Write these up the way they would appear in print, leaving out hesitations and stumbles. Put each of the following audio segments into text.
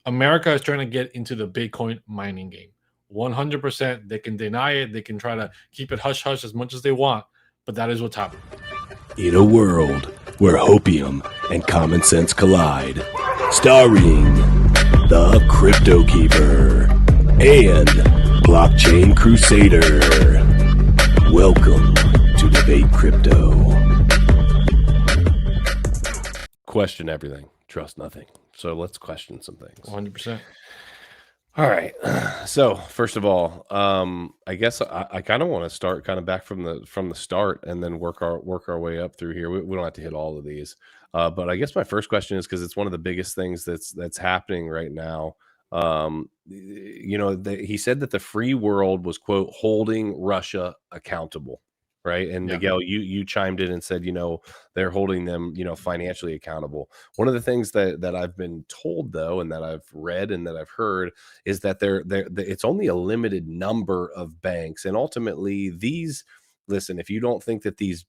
America is trying to get into the Bitcoin mining game. 100%. They can deny it. They can try to keep it hush hush as much as they want, but that is what's happening. In a world where hopium and common sense collide, starring the CryptoKeeper and BlockchainCrusader. Welcome to Debate Crypto. Question everything, trust nothing. So let's question some things. 100%. All right. So first of all, I guess I kind of want to start kind of back from the start and then work our way up through here. We don't have to hit all of these, but I guess my first question is, because it's one of the biggest things that's happening right now. You know, he said that the free world was, quote, holding Russia accountable. Right. And Yeah. Miguel, you chimed in and said, you know, they're holding them, you know, financially accountable. One of the things that I've been told, though, and that I've read and that I've heard is that it's only a limited number of banks. And ultimately listen, if you don't think that these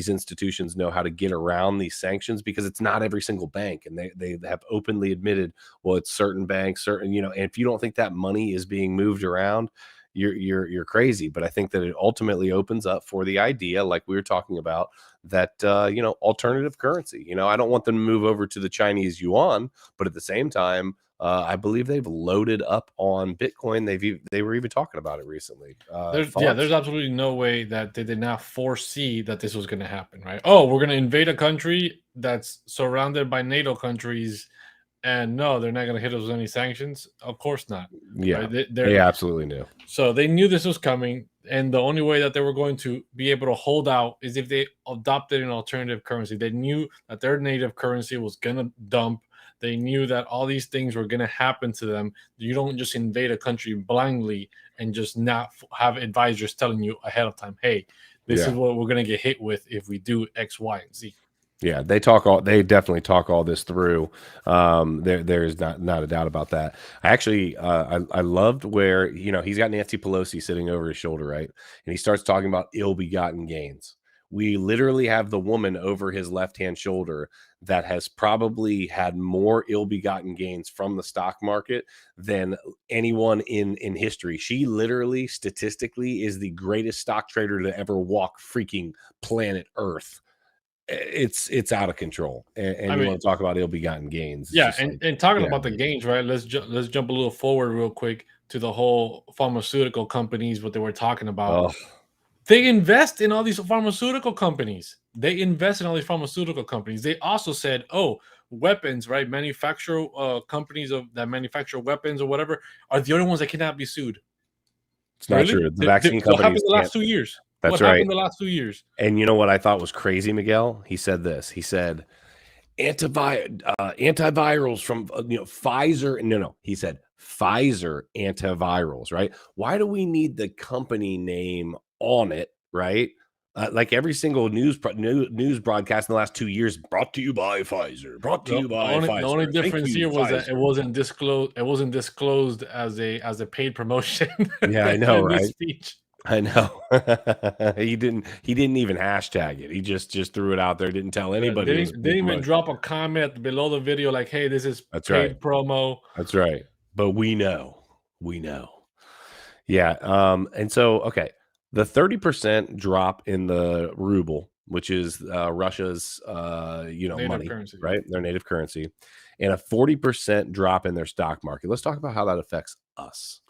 institutions know how to get around these sanctions, because it's not every single bank, and they have openly admitted, well, it's certain banks, certain, you know, and if you don't think that money is being moved around, you're crazy. But I think that it ultimately opens up for the idea, like we were talking about, that you know, alternative currency. You know, I don't want them to move over to the Chinese yuan, but at the same time, I believe they've loaded up on Bitcoin. They were even talking about it recently. There's absolutely no way that they did not foresee that this was going to happen, right? Oh, we're going to invade a country that's surrounded by NATO countries, and no, they're not going to hit us with any sanctions. Of course not. Yeah, right? they absolutely knew. So they knew this was coming, and the only way that they were going to be able to hold out is if they adopted an alternative currency. They knew that their native currency was going to dump. They knew that all these things were going to happen to them. You don't just invade a country blindly and just not have advisors telling you ahead of time, hey, this is what we're going to get hit with if we do X, Y, and Z. Yeah, they definitely talk all this through. There's not a doubt about that. I loved where, you know, he's got Nancy Pelosi sitting over his shoulder, right? And he starts talking about ill-begotten gains. We literally have the woman over his left-hand shoulder that has probably had more ill-begotten gains from the stock market than anyone in history. She literally, statistically, is the greatest stock trader to ever walk freaking planet Earth. It's out of control, and you want to talk about ill-begotten gains. Yeah, and talking about the gains, right? Let's jump a little forward real quick to the whole pharmaceutical companies, what they were talking about. They invest in all these pharmaceutical companies. They also said, oh, weapons, right? Manufacturer companies that manufacture weapons or whatever are the only ones that cannot be sued. It's not true. The vaccine companies. What happened the last 2 years? That's what right. happened the last 2 years? And you know what I thought was crazy, Miguel? He said this. He said, antivirals from Pfizer. No. He said Pfizer antivirals, right? Why do we need the company name on it, right? Like every single news broadcast in the last 2 years, brought to you by Pfizer. Brought to you by Pfizer. The only difference here was that it wasn't disclosed. It wasn't disclosed as a paid promotion. Yeah, I know, right? Speech. I know. he didn't even hashtag it. He just threw it out there. Didn't tell anybody. They didn't even drop a comment below the video like, "Hey, this is paid promo." That's right. But we know. Yeah. And so, okay, the 30% drop in the ruble, which is Russia's native money, currency, right? Their native currency, and a 40% drop in their stock market. Let's talk about how that affects us.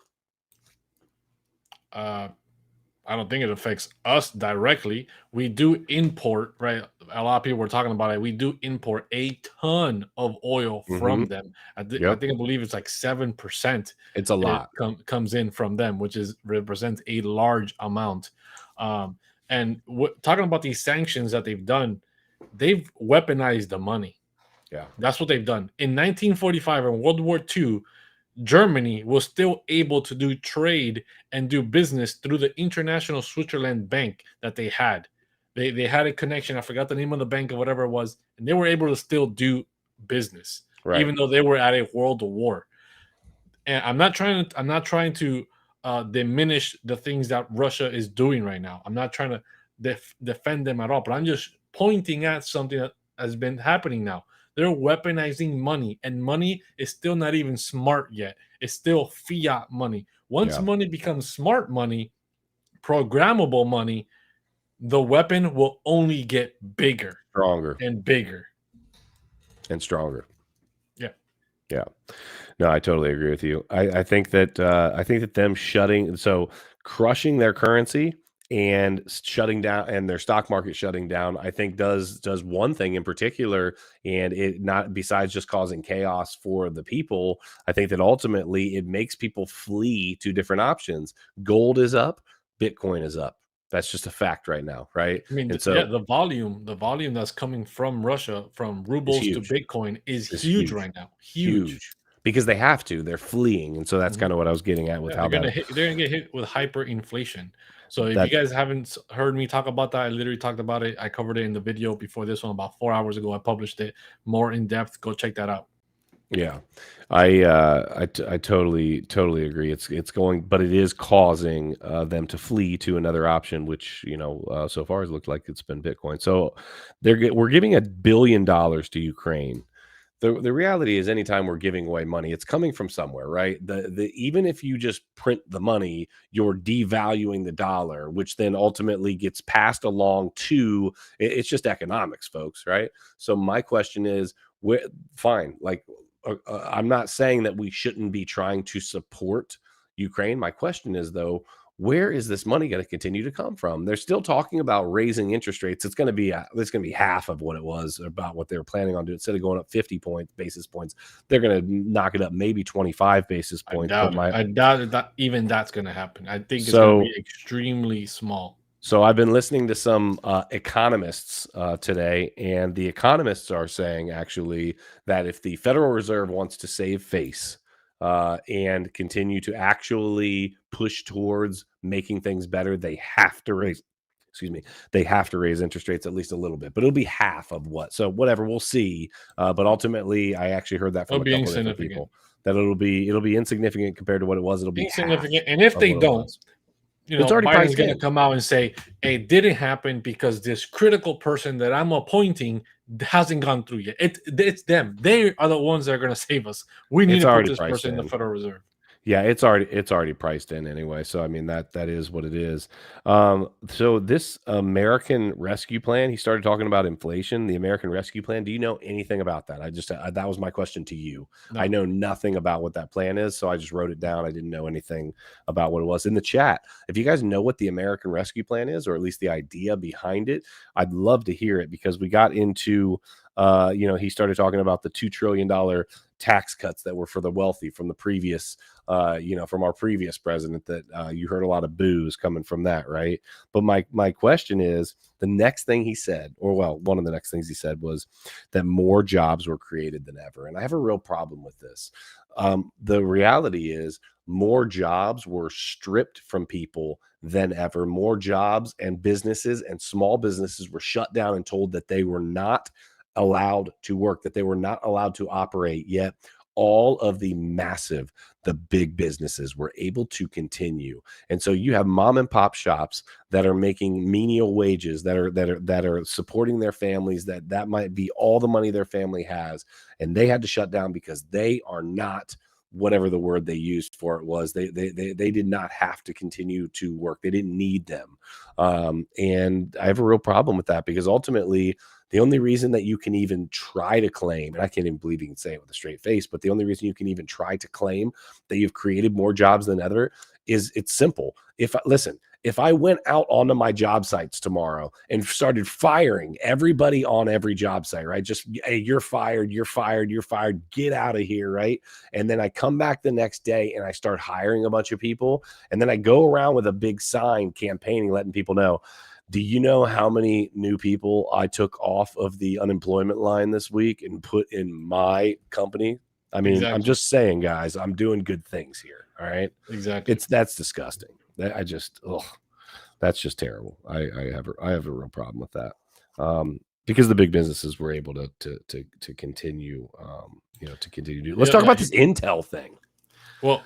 I don't think it affects us directly. We do import, right? A lot of people were talking about it. We do import a ton of oil from them. I believe it's like 7%. It's a lot. Comes in from them, which represents a large amount. And talking about these sanctions that they've done, they've weaponized the money. Yeah, that's what they've done. In 1945 and World War II, Germany was still able to do trade and do business through the International Switzerland Bank that they had. They had a connection. I forgot the name of the bank or whatever it was, and they were able to still do business, even though they were at a world war. And I'm not trying to diminish the things that Russia is doing right now. I'm not trying to defend them at all, but I'm just pointing at something that has been happening now. They're weaponizing money, and money is still not even smart yet. It's still fiat money. Once money becomes smart money, programmable money, the weapon will only get bigger, stronger, and bigger, and stronger. Yeah. Yeah. No, I totally agree with you. I think that them crushing their currency and shutting down, and their stock market shutting down, I think does one thing in particular, and it not besides just causing chaos for the people. I think that ultimately it makes people flee to different options. Gold is up, Bitcoin is up. That's just a fact right now, right? I mean, And yeah, so the volume that's coming from Russia, from it's rubles to huge. Bitcoin, is It's huge huge. right now. Huge. Huge. Because they have to. They're fleeing, and so that's Mhm. kind of what I was getting at with Yeah, how that they're gonna get hit with hyperinflation. So if you that guys haven't heard me talk about that, I literally talked about it. I covered it in the video before this one about 4 hours ago. I published it more in depth. Go check that out. Yeah, I totally agree. It's going, but it is causing them to flee to another option, which so far has looked like it's been Bitcoin. So we're giving $1 billion to Ukraine. The reality is, anytime we're giving away money, it's coming from somewhere, right? The even if you just print the money, you're devaluing the dollar, which then ultimately gets passed along to it's just economics, folks, right? So my question is, where fine, like I'm not saying that we shouldn't be trying to support Ukraine. My question is, though, where is this money going to continue to come from? They're still talking about raising interest rates. It's going to be half of what it was, about what they were planning on doing. Instead of going up 50 basis points, they're going to knock it up maybe 25 basis I points. doubt it. I doubt it that even that's gonna happen. I think it's gonna be So extremely small. So I've been listening to some economists today, and the economists are saying actually that if the Federal Reserve wants to save face and continue to actually push towards making things better, they have to raise. Excuse me. They have to raise interest rates at least a little bit, but it'll be half of what. So whatever, we'll see. But ultimately, I actually heard that from It'll a be couple of different insignificant. people, that it'll be insignificant compared to what it was. It'll be half Insignificant. And if of they what it don't, was. It's already Biden's priced going to in. come out and say, it didn't happen because this critical person that I'm appointing hasn't gone through yet. It's them. They are the ones that are going to save us. We need It's to put already this priced person in the in. Federal Reserve. Yeah, it's already priced in anyway. So I mean that is what it is. So this American Rescue Plan, he started talking about inflation, the American Rescue Plan. Do you know anything about that? That was my question to you. I No. know nothing about what that plan is, so I just wrote it down. I didn't know anything about what it was. In the chat, if you guys know what the American Rescue Plan is, or at least the idea behind it, I'd love to hear it, because we got into he started talking about the $2 trillion tax cuts that were for the wealthy from the previous from our previous president, that you heard a lot of boos coming from that, right? But my question is, the next thing he said, or well, one of the next things he said, was that more jobs were created than ever. And I have a real problem with this. The reality is, more jobs were stripped from people than ever. More jobs and businesses and small businesses were shut down and told that they were not allowed to work, that they were not allowed to operate. Yet all of the big businesses were able to continue. And so you have mom and pop shops that are making menial wages, that are supporting their families, that might be all the money their family has, and they had to shut down because they are not, whatever the word they used for it was, they did not have to continue to work. They didn't need them. And I have a real problem with that, because ultimately the only reason that you can even try to claim, and I can't even believe you can say it with a straight face, but the only reason you can even try to claim that you've created more jobs than ever is, it's simple. If I went out onto my job sites tomorrow and started firing everybody on every job site, right? Just, hey, you're fired, you're fired, you're fired, get out of here, right? And then I come back the next day and I start hiring a bunch of people, and then I go around with a big sign campaigning, letting people know, do you know how many new people I took off of the unemployment line this week and put in my company? I mean, I'm Exactly. just saying, guys, I'm doing good things here. All right. Exactly. That's disgusting. That's just terrible. I have a real problem with that. Because the big businesses were able to continue, to continue to do. Let's talk about this Intel thing. Well,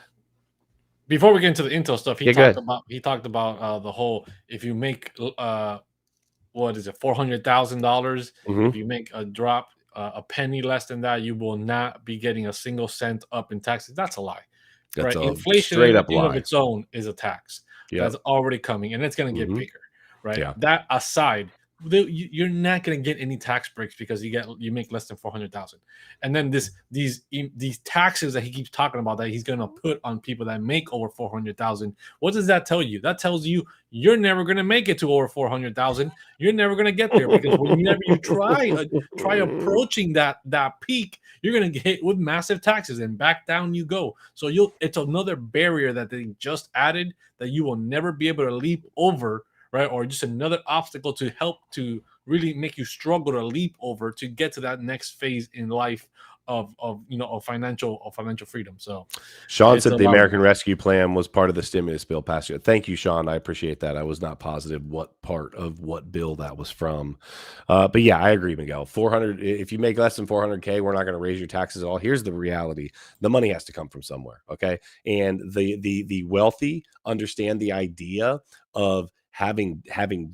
before we get into the Intel stuff, he Yeah, go talked about the whole, if you make what is it, $400,000, Mhm. if you make a drop a penny less than that, you will not be getting a single cent up in taxes. That's a lie, That's right? a Inflation straight in up and of lie. its own is a tax that's Yep. already coming, and it's going to get Hmm. bigger, right? Yeah. That aside, you're not going to get any tax breaks because you make less than 400,000. And then these taxes that he keeps talking about that he's going to put on people that make over 400,000. What does that tell you? That tells you you're never going to make it to over 400,000. You're never going to get there, because whenever you try approaching that peak, you're going to get hit with massive taxes, and back down you go. So it's another barrier that they just added that you will never be able to leap over, right? Or just another obstacle to help to really make you struggle to leap over to get to that next phase in life of financial freedom. So Sean it's said a the lot of American that. Rescue Plan was part of the stimulus bill passed year. Thank you, Sean. I appreciate that. I was not positive what part of what bill that was from. But yeah, I agree, Miguel. 400, if you make less than 400K, we're not going to raise your taxes at all. Here's the reality. The money has to come from somewhere, okay? And the wealthy understand the idea of having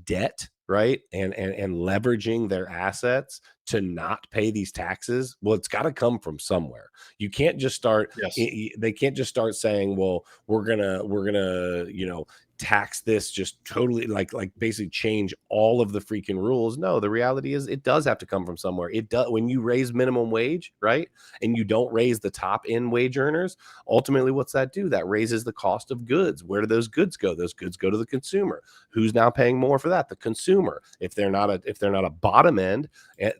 debt, right? And leveraging their assets to not pay these taxes. Well, it's got to come from somewhere. You can't just start, Yes. they can't just start saying, well, we're gonna tax this, just totally like basically change all of the freaking rules. No, the reality is it does have to come from somewhere. It does. When you raise minimum wage, right, and you don't raise the top end wage earners, ultimately what's that do? That raises the cost of goods. Where do those goods go? Those goods go to the consumer. Who's now paying more for that? The consumer. If they're not a bottom end,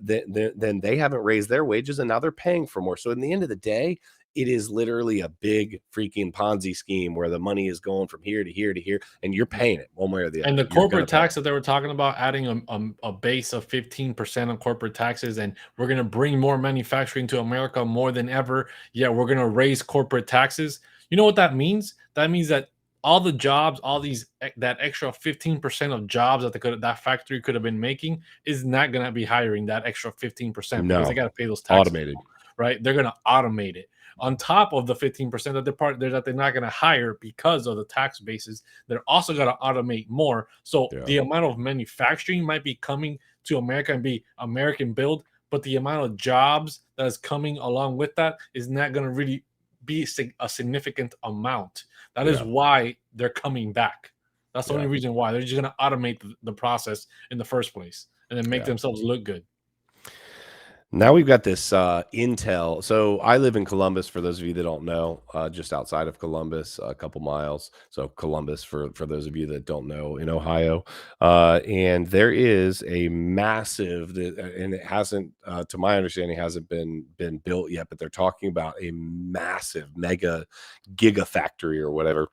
then they haven't raised their wages, and now they're paying for more. So in the end of the day, it is literally a big freaking Ponzi scheme where the money is going from here to here to here, and you're paying it one way or the And other. the You're gonna corporate pay tax it. that they were talking about, adding a base of 15% on corporate taxes, and we're going to bring more manufacturing to America more than ever. Yeah, we're going to raise corporate taxes. You know what that means? That means that all the jobs, that extra 15% of jobs that factory could have been making is not going to be hiring that extra 15% because they No, got to pay those taxes, automated. right? They're going to automate it on top of the 15% that they're not going to hire because of the tax bases. They're also going to automate more. So Yeah, the amount of manufacturing might be coming to America and be American build, but the amount of jobs that is coming along with that is not going to really be a significant amount. That is yeah, why they're coming back. That's the only yeah, reason why. They're just going to automate the process in the first place and then make yeah. themselves look good. Now we've got this Intel. So I live in Columbus, for those of you that don't know, just outside of Columbus, a couple miles. So Columbus, for those of you that don't know, in Ohio. And there is a massive, and it hasn't, to my understanding, hasn't been built yet, but they're talking about a massive mega gigafactory or whatever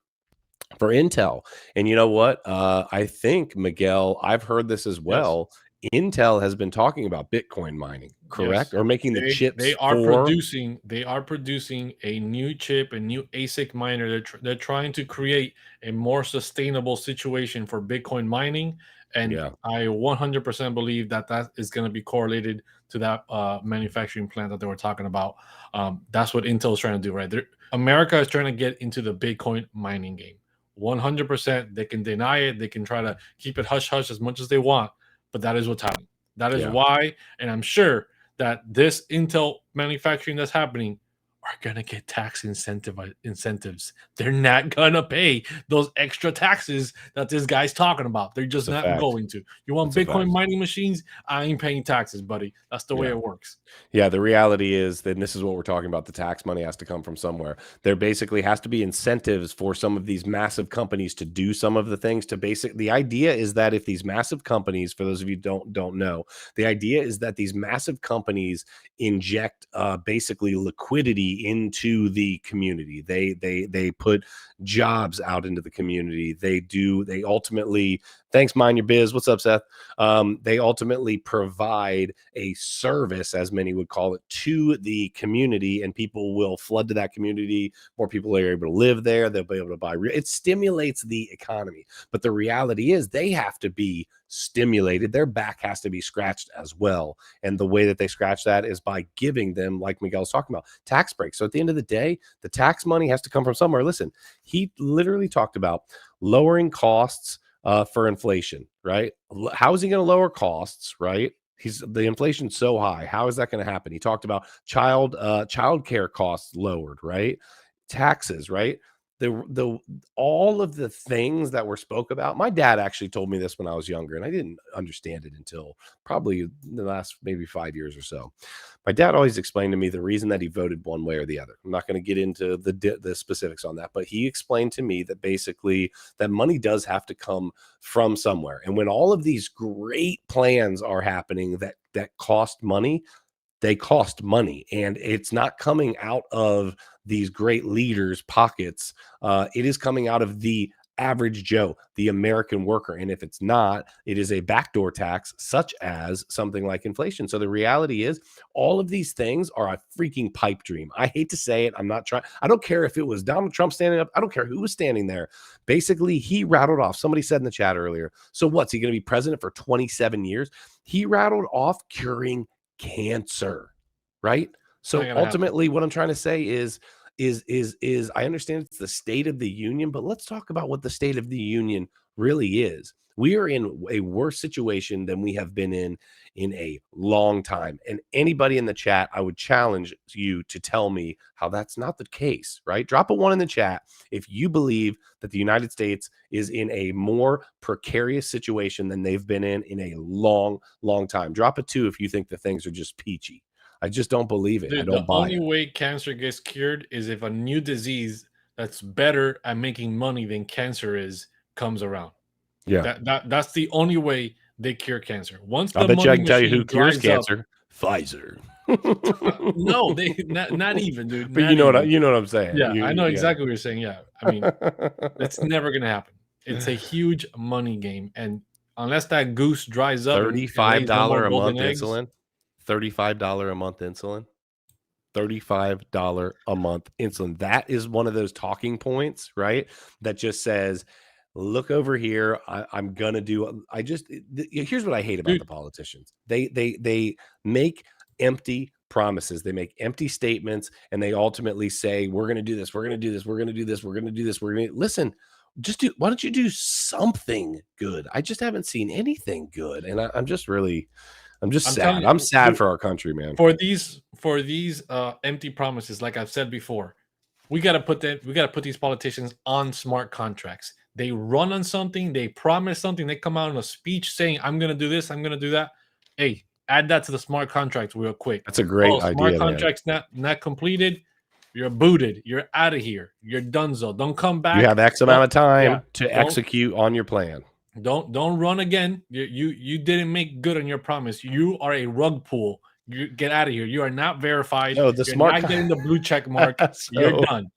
for Intel. And you know what? I think, Miguel, I've heard this as Yes. well. Intel has been talking about Bitcoin mining, correct? Yes, Or making the they chips are for, producing a new chip, a new ASIC miner. They're trying to create a more sustainable situation for Bitcoin mining, and yeah, I 100% believe that is going to be correlated to that manufacturing plant that they were talking about. That's what Intel is trying to do, right? America is trying to get into the Bitcoin mining game. 100%. They can deny it. They can try to keep it hush hush as much as they want, but that is what's happening. That is yeah, why, and I'm sure that this Intel manufacturing that's happening are gonna get incentives. They're not gonna pay those extra taxes that this guy's talking about. They're just it's a not fact. going to. You want It's a Bitcoin fact. mining machines? I ain't paying taxes, buddy. That's the way Yeah. it works. Yeah, the reality is that this is what we're talking about. The tax money has to come from somewhere. There basically has to be incentives for some of these massive companies to do some of the things to the idea is that if these massive companies, for those of you don't know, the idea is that these massive companies inject basically liquidity into the community. They put jobs out into the community. They ultimately, thanks, mind your biz. What's up, Seth? They ultimately provide a service, as many would call it, to the community, and people will flood to that community. More people are able to live there. They'll be able to buy. It stimulates the economy. But the reality is they have to be stimulated. Their back has to be scratched as well. And the way that they scratch that is by giving them, like Miguel's talking about, tax breaks. So at the end of the day, the tax money has to come from somewhere. Listen, he literally talked about lowering costs for inflation, right? How is he going to lower costs, right? The inflation's so high. How is that going to happen? He talked about child care costs lowered, right? Taxes, right? The all of the things that were spoke about. My dad actually told me this when I was younger, and I didn't understand it until probably the last maybe 5 years or so. My dad always explained to me the reason that he voted one way or the other. I'm not going to get into the specifics on that, but he explained to me that basically that money does have to come from somewhere. And when all of these great plans are happening that cost money, they cost money, and it's not coming out of these great leaders' pockets. It is coming out of the average Joe, the American worker. And if it's not, it is a backdoor tax, such as something like inflation. So the reality is, all of these things are a freaking pipe dream. I hate to say it. I'm not trying. I don't care if it was Donald Trump standing up. I don't care who was standing there. Basically, he rattled off. Somebody said in the chat earlier, so what's he going to be president for 27 years? He rattled off curing cancer, right? So ultimately what I'm trying to say is I understand it's the State of the Union, but let's talk about what the State of the Union really is. We are in a worse situation than we have been in a long time. And anybody in the chat, I would challenge you to tell me how that's not the case, right? Drop a 1 in the chat if you believe that the United States is in a more precarious situation than they've been in a long, long time. Drop a 2 if you think the things are just peachy. I just don't believe it. Dude, I don't buy it. The only way cancer gets cured is if a new disease that's better at making money than cancer is comes around. Yeah. That's the only way they cure cancer. Once I the bet you I money can tell you who machine cures dries up, cancer. Pfizer. no, they not even, dude. But Not you know even. what I'm saying. Yeah, I know Yeah. exactly what you're saying. Yeah, I mean, it's never gonna happen. It's a huge money game, and unless that goose dries up and lays no more $35 a golden month eggs, insulin. $35 a month insulin. $35 a month insulin. That is one of those talking points, right? That just says, look over here. I'm gonna do. Here's what I hate about dude. the politicians. They make empty promises. They make empty statements, and they ultimately say, "We're gonna do this. We're gonna do this. We're gonna do this. We're gonna do this. We're gonna listen." Just do. Why don't you do something good? I just haven't seen anything good, and I'm just really, I'm just I'm telling sad. you, I'm sad dude, for our country, man. for these empty promises, like I've said before, we got to put these politicians on smart contracts. They run on something, they promise something, they come out in a speech saying, "I'm gonna do this, I'm gonna do that." Hey, add that to the smart contract real quick. That's a Oh, great smart idea, man. contracts not completed. You're booted. You're out of here. You're donezo. Don't come back. You have X amount Don't, of time to don't execute on your plan. don't run again. You didn't make good on your promise. You are a rug pull. You get out of here. You are not verified. No, the You're smart not getting the blue check mark. You're done.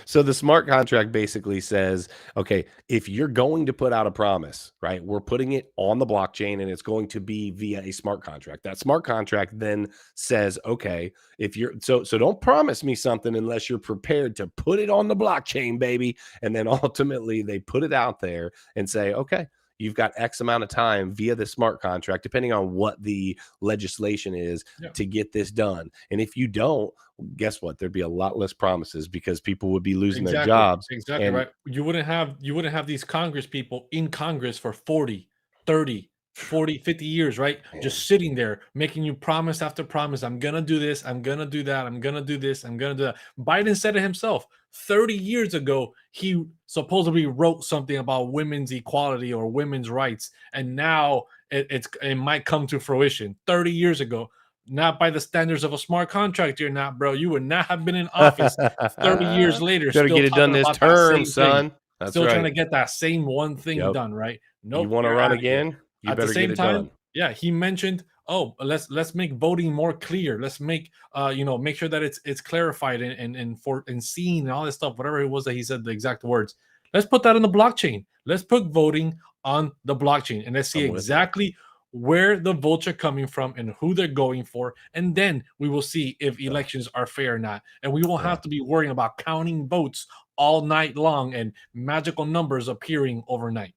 So the smart contract basically says, okay, if you're going to put out a promise, right, we're putting it on the blockchain and it's going to be via a smart contract. That smart contract then says, okay, if you're so don't promise me something unless you're prepared to put it on the blockchain, baby. And then ultimately they put it out there and say, okay, you've got X amount of time via the smart contract, depending on what the legislation is, to get this done. And if you don't, guess what? There'd be a lot less promises because people would be losing their jobs. Exactly right. You wouldn't have these Congress people in Congress for 40, 30, 40, 50 years, right? Man. Just sitting there making you promise after promise. I'm going to do this. I'm going to do that. I'm going to do this. I'm going to do that. Biden said it himself. 30 years ago, he supposedly wrote something about women's equality or women's rights. And now it might come to fruition. 30 years ago. Not by the standards of a smart contract, you're not, bro. You would not have been in office 30 years later, still still get it done talking this about that term, same son. thing. That's Still right. trying to get that same one thing done, right? Nope. You Nope. want to run again? You At better the same get it time, done. yeah, he mentioned, oh, let's make voting more clear. Let's make make sure that it's clarified and seen and all this stuff, whatever it was that he said, the exact words. Let's put that on the blockchain. Let's put voting on the blockchain and let's see exactly where the votes are coming from and who they're going for. And then we will see if elections are fair or not. And we won't have to be worrying about counting votes all night long and magical numbers appearing overnight.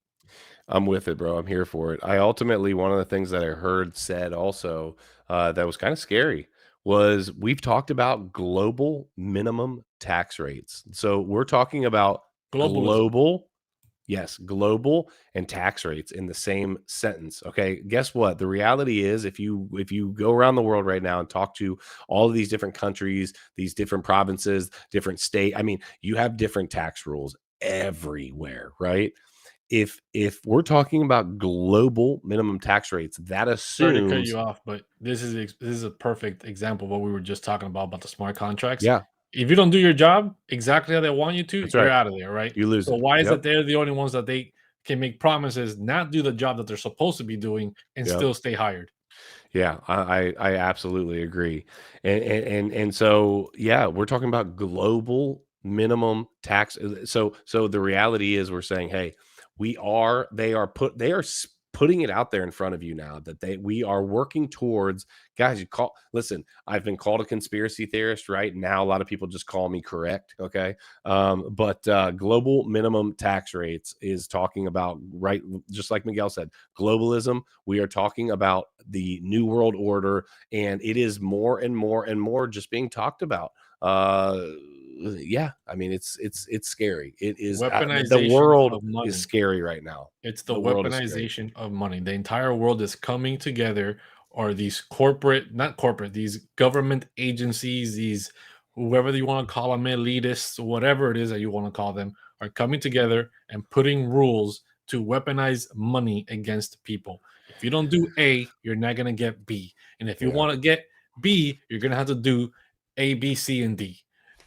I'm with it, bro. I'm here for it. I ultimately, one of the things that I heard said also that was kind of scary was we've talked about global minimum tax rates. So we're talking about Globalism. Yes, global and tax rates in the same sentence. Okay, guess what? The reality is, if you go around the world right now and talk to all of these different countries, these different provinces, different state, I mean, you have different tax rules everywhere, right? If we're talking about global minimum tax rates, that Sorry to cut assumes, you off, but this is a perfect example of what we were just talking about the smart contracts. yeah, If you don't do your job exactly how they want you to, that's you're right. out of there, right? You lose So it. why is Yep. it they're the only ones that they can make promises, not do the job that they're supposed to be doing, and Yep. still stay hired? Yeah, I absolutely agree. And so yeah, we're talking about global minimum tax. So the reality is we're saying, hey, they are putting it out there in front of you now that we are working towards, guys, listen, I've been called a conspiracy theorist, right? Now a lot of people just call me correct, okay? But global minimum tax rates is talking about, right, just like Miguel said, globalism. We are talking about the new world order, and it is more and more and more just being talked about. Yeah, I mean, it's scary. It is, the Weaponization world of is money. scary right now. It's the The world is scary. weaponization of money. The entire world is coming together, or these not corporate, these government agencies, these whoever you want to call them, elitists, whatever it is that you want to call them, are coming together and putting rules to weaponize money against people. If you don't do A, you're not going to get B. And if you Yeah. want to get B, you're going to have to do A, B, C, and D.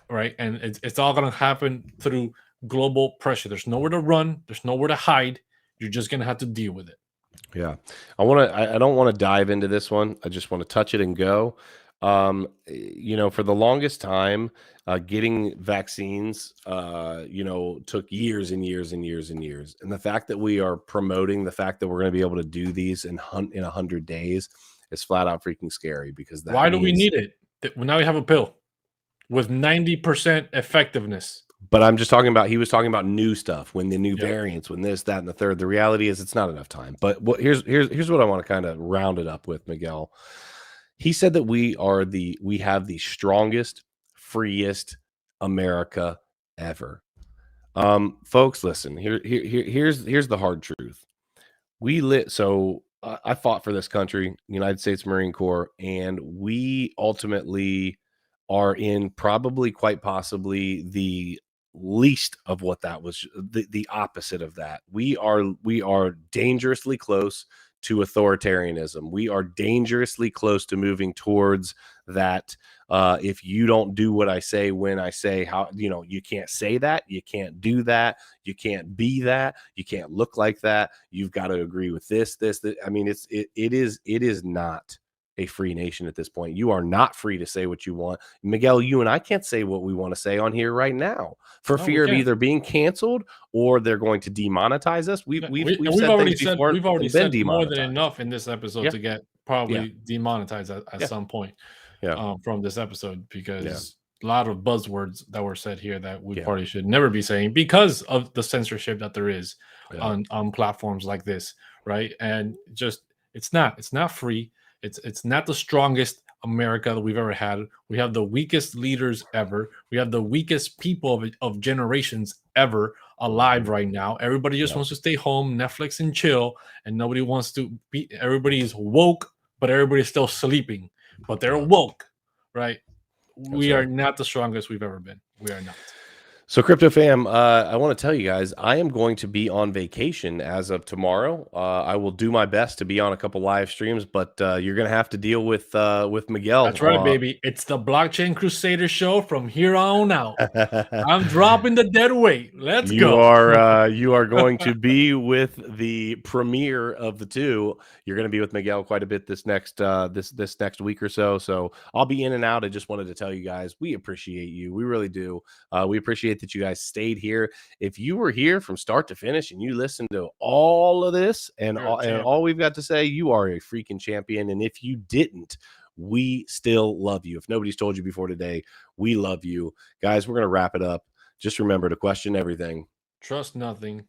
Right. And it's all going to happen through global pressure. There's nowhere to run, there's nowhere to hide. You're just gonna have to deal with it. Yeah. I don't want to dive into this one. I just want to touch it and go. For the longest time, getting vaccines, took years and years and years and years. And the fact that we are promoting the fact that we're going to be able to do these in 100 days is flat out freaking scary, because that Why do we means, need it? Now we have a pill with 90% effectiveness. but I'm just talking about, he was talking about new stuff, when the new Yep. variants, when this, that, and the third. The reality is it's not enough time. But here's what I want to kind of round it up with, Miguel. He said that we have the strongest, freest America ever. Folks, listen, here's the hard truth. I fought for this country, United States Marine Corps, and we ultimately are in, probably quite possibly, the least of what that was, the opposite of that. We are dangerously close to authoritarianism. We are dangerously close to moving towards that. If you don't do what I say when I say, how, you can't say that, you can't do that, you can't be that, you can't look like that, you've got to agree with this. I mean, it is not a free nation at this point. You are not free to say what you want. Miguel, you and I can't say what we want to say on here right now, for No, we fear of can't. either being canceled or they're going to demonetize us. We've Yeah, we've and we've said things before we've already and been said more than demonetized. enough in this episode Yeah, to get yeah, probably demonetized at yeah, some point yeah, from this episode, yeah, because a lot of buzzwords that were said here that we yeah, probably should never be saying because of the censorship that there is yeah. on platforms like this, right? And just it's not free. It's not the strongest America that we've ever had. We have the weakest leaders ever. We have the weakest people of generations ever alive Mhm. right now. Everybody just Yeah, wants to stay home, Netflix and chill, and nobody wants to be. Everybody's woke, but everybody's still sleeping. But they're yeah, woke, right? that's We are right. not the strongest we've ever been. We are not. So, Crypto Fam, I want to tell you guys, I am going to be on vacation as of tomorrow. I will do my best to be on a couple live streams, but you're going to have to deal with That's right, Miguel. baby. It's the Blockchain Crusader show from here on out. I'm dropping the dead weight. Let's go. You are going to be with the premiere of the two. You're going to be with Miguel quite a bit this next week or so. So I'll be in and out. I just wanted to tell you guys, we appreciate you. We really do. We appreciate that you guys stayed here. If you were here from start to finish and you listened to all of this and You're a and champ. all we've got to say, you are a freaking champion. And if you didn't, we still love you. If nobody's told you before today, we love you. Guys, we're going to wrap it up. Just remember to question everything. Trust nothing.